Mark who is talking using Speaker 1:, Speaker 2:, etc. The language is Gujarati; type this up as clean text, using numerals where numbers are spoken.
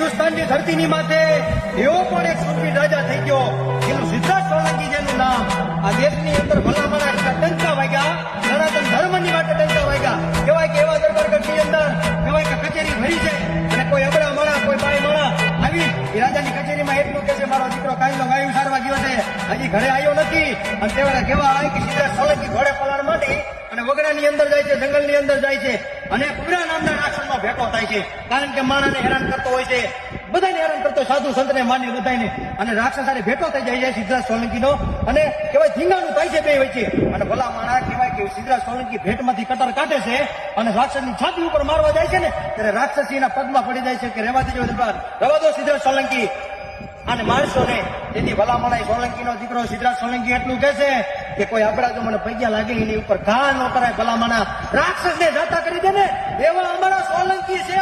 Speaker 1: હિન્દુસ્તાનની ધરતીની માથે એવો પણ એક સુરવીર રાજા થઈ ગયો જેનું સિદ્ધાર્થ સોલંકી જેનું નામ આ દેશની અંદર ભલામણા ટંકા વાગ્યા, સનાતન ધર્મની માટે ટંકા વાગ્યા. કહેવાય કે એવા દરબારગઢની અંદર કહેવાય કે કચેરી ભરી છે અને કોઈ અબડા માણા કોઈ બાઈ માણા આવી એ રાજાની કચેરીમાં એટલું કે છે મારો દીકરો કાયલો ગાયું સારવા ગયો છે, હજી ઘરે આવ્યો નથી. અને તેવાળા કેવા આવે કે સિદ્ધાર્થ સોલંકી ઘોડે પલાર માંડી અને વગડાની અંદર જાય છે, જંગલની અંદર જાય છે અને ઉગ્રા નામના રાક્ષસનો ભેટો થાય છે. કારણ કે માણસને હેરાન કરતો હોય છે, બધાને હેરાન કરતો હોય, સાધુ સંતને માની બધાને. અને રાક્ષસ સાથે ભેટો થઈ જાય છે સિદ્ધાર્થ સોલંકીનો અને કહેવાય ધીંગાણું થાય છે બે વચ્ચે. અને ભલા માણસ કહેવાય કે સિદ્ધાર્થ સોલંકી ભેટમાંથી કટાર કાઢે છે અને રાક્ષસની છાતી ઉપર મારવા જાય છે ને ત્યારે રાક્ષસી એના પગમાં પડી જાય છે કે રહેવા દેજો દરબાર, રવા દો સિદ્ધાર્થ સોલંકી અને માણસો ને. તેથી ભલામણા સોલંકીનો દીકરો સિદ્ધાર્થ સોલંકી એટલું કહે છે કે કોઈ આપડા જો મને પૈયા લાગે એની ઉપર ઘા ન કરાય, ભલામણા રાક્ષસને જાતા કરી દે ને એવા અમારા સોલંકી છે.